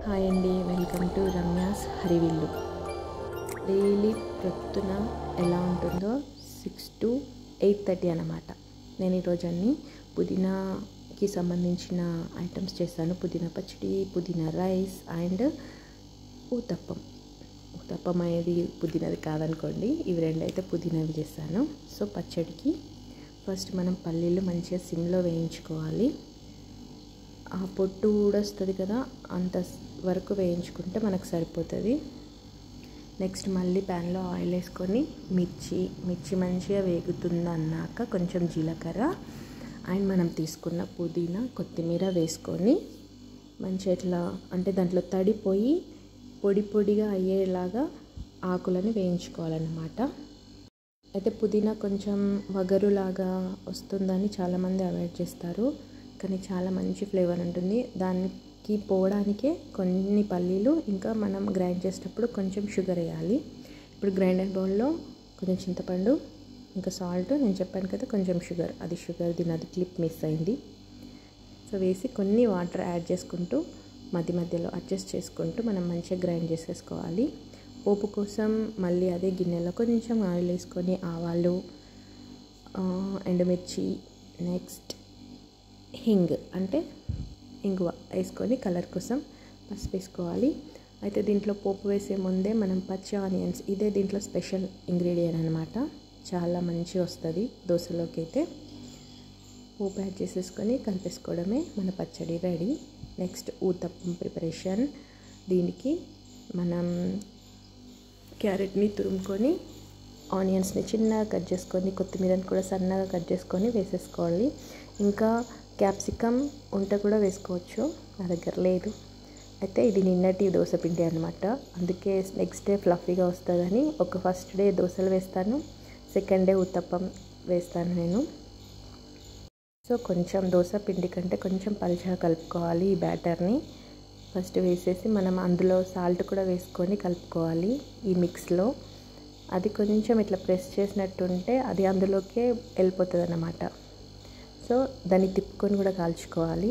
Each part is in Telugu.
హాయ్ అండి, welcome to Ramya's Harivillu. Daily ప్రొద్దున ఎలా ఉంటుందో 6 to 8:30 అన్నమాట. నేను ఈరోజు అన్ని పుదీనాకి సంబంధించిన ఐటమ్స్ చేశాను. పుదీనా పచ్చడి, పుదీనా రైస్ అండ్ ఊతప్పం. ఊతప్పం అనేది పుదీనాది కాదనుకోండి, ఇవి రెండు అయితే పుదీనావి చేశాను. సో పచ్చడికి ఫస్ట్ మనం పల్లీలు మంచిగా సిమ్లో వేయించుకోవాలి. ఆ పొట్టు ఊడొస్తుంది కదా, అంత వరకు వేయించుకుంటే మనకు సరిపోతుంది. నెక్స్ట్ మళ్ళీ ప్యాన్లో ఆయిల్ వేసుకొని మిర్చి మంచిగా వేగుతుంది అన్నాక కొంచెం జీలకర్ర అండ్ మనం తీసుకున్న పుదీనా కొత్తిమీర వేసుకొని మంచిగా ఇట్లా అంటే దాంట్లో తడిపోయి పొడి పొడిగా అయ్యేలాగా ఆకులని వేయించుకోవాలన్నమాట. అయితే పుదీనా కొంచెం వగరులాగా వస్తుందని చాలామంది అవాయిడ్ చేస్తారు, కానీ చాలా మంచి ఫ్లేవర్ ఉంటుంది. దానికి పోవడానికే కొన్ని పల్లీలు ఇంకా మనం గ్రైండ్ చేసేటప్పుడు కొంచెం షుగర్ వేయాలి. ఇప్పుడు గ్రైండర్ బౌల్లో కొంచెం చింతపండు ఇంకా సాల్ట్, నేను చెప్పాను కదా కొంచెం షుగర్, అది క్లిప్ మిస్ అయింది. సో వేసి కొన్ని వాటర్ యాడ్ చేసుకుంటూ మధ్యలో అడ్జస్ట్ చేసుకుంటూ మనం మంచిగా గ్రైండ్ చేసేసుకోవాలి. పోపు కోసం మళ్ళీ అదే గిన్నెలో కొంచెం ఆయిల్ వేసుకొని ఆవాలు, ఎండుమిర్చి, నెక్స్ట్ హింగ్ అంటే ఇంగువ వేసుకొని కలర్ కోసం పసుపు వేసుకోవాలి. అయితే దీంట్లో పోపు వేసే ముందే మనం పచ్చి ఆనియన్స్, ఇదే దీంట్లో స్పెషల్ ఇంగ్రీడియంట్ అనమాట, చాలా మంచిగా వస్తుంది దోశలోకి. అయితే పోపు యాడ్ చేసేసుకొని కలిపేసుకోవడమే, మన పచ్చడి రెడీ. Next uttapam preparation. దీనికి మనం క్యారెట్ని తురుముకొని, ఆనియన్స్ని చిన్నగా కట్ చేసుకొని, కొత్తిమీరని కూడా సన్నగా కట్ చేసుకొని వేసేసుకోవాలి. ఇంకా క్యాప్సికమ్ ఉంటే కూడా వేసుకోవచ్చు, నా దగ్గర లేదు. అయితే ఇది నిన్నటి దోశ పిండి అనమాట, అందుకే నెక్స్ట్ డే ఫ్లఫీగా వస్తుందని ఫస్ట్ డే దోశలు వేస్తాను, సెకండ్ డే ఉత్తప్పం వేస్తాను నేను. సో కొంచెం దోశ పిండి కంటే కొంచెం పలుచగా కలుపుకోవాలి ఈ బ్యాటర్ని. ఫస్ట్ వేసేసి మనం అందులో సాల్ట్ కూడా వేసుకొని కలుపుకోవాలి ఈ మిక్స్లో. అది కొంచెం ఇట్లా ప్రెస్ చేసినట్టుంటే అది అందులోకే వెళ్ళిపోతుంది అన్నమాట. సో దాన్ని తిప్పుకొని కూడా కాల్చుకోవాలి.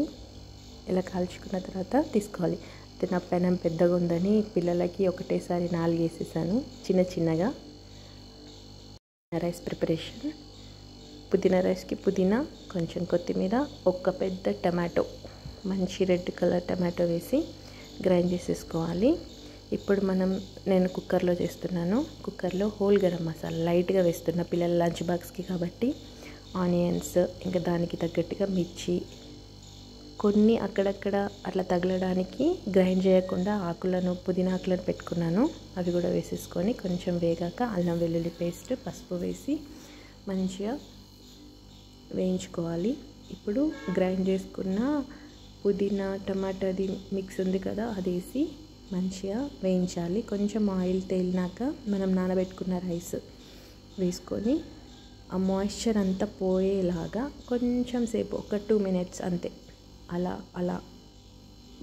ఇలా కాల్చుకున్న తర్వాత తీసుకోవాలి. అయితే నా పెనం పెద్దగా ఉందని పిల్లలకి ఒకటేసారి 4 వేసేసాను చిన్నగా. Rice preparation. పుదీనా రైస్కి పుదీనా, కొంచెం కొత్తిమీర, ఒక పెద్ద టమాటో, మంచి రెడ్ కలర్ టమాటో వేసి గ్రైండ్ చేసేసుకోవాలి. ఇప్పుడు నేను కుక్కర్లో చేస్తున్నాను. కుక్కర్లో హోల్ గరం మసాలా లైట్గా వేస్తున్నా, పిల్లల లంచ్ బాక్స్కి కాబట్టి. ఆనియన్స్, ఇంకా దానికి తగ్గట్టుగా మిర్చి, కొన్ని అక్కడక్కడ అట్లా తగలడానికి గ్రైండ్ చేయకుండా పుదీనా ఆకులను పెట్టుకున్నాను, అవి కూడా వేసేసుకొని కొంచెం వేగాక అల్లం వెల్లుల్లి పేస్ట్, పసుపు వేసి మంచిగా వేయించుకోవాలి. ఇప్పుడు గ్రైండ్ చేసుకున్న పుదీనా టమాటాది మిక్స్ ఉంది కదా, అది వేసి మంచిగా వేయించాలి. కొంచెం ఆయిల్ తేలినాక మనం నానబెట్టుకున్న రైస్ వేసుకొని ఆ మాయిశ్చర్ అంతా పోయేలాగా కొంచెం సేపు, ఒక 2 minutes అంతే, అలా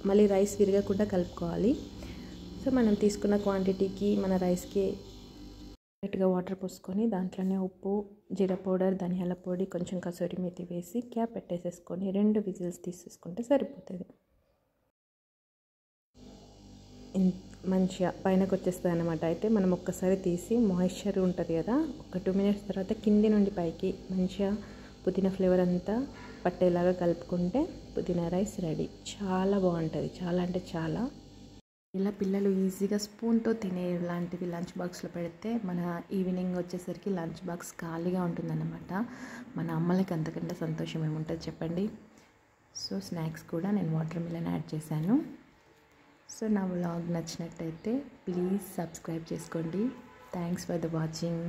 మళ్ళీ రైస్ విరగకుండా కలుపుకోవాలి. సో మనం తీసుకున్న క్వాంటిటీకి మన రైస్కి గట్టిగా వాటర్ పోసుకొని దాంట్లోనే ఉప్పు, జీరా పౌడర్, ధనియాల పొడి, కొంచెం కసూరి మేతి వేసి క్యాప్ పెట్టేసేసుకొని 2 విజిల్స్ తీసేసుకుంటే సరిపోతుంది. మంచిగా పైనకు వచ్చేస్తుంది అన్నమాట. అయితే మనం ఒక్కసారి తీసి మాయిశ్చర్ ఉంటుంది కదా, ఒక 2 minutes తర్వాత కింది నుండి పైకి మంచిగా పుదీనా ఫ్లేవర్ అంతా పట్టేలాగా కలుపుకుంటే పుదీనా రైస్ రెడీ. చాలా బాగుంటుంది, చాలా అంటే చాలా. ఇలా పిల్లలు ఈజీగా స్పూన్తో తినే లాంటివి లంచ్ బాక్స్లో పెడితే మన ఈవినింగ్ వచ్చేసరికి లంచ్ బాక్స్ ఖాళీగా ఉంటుందన్నమాట. మన అమ్మలకి అంతకంటే సంతోషం ఏముంటుంది చెప్పండి. సో స్నాక్స్ కూడా నేను వాటర్ మిలన్ యాడ్ చేశాను. సో నా వ్లాగ్ నచ్చినట్టయితే ప్లీజ్ సబ్స్క్రైబ్ చేసుకోండి. Thanks for the watching.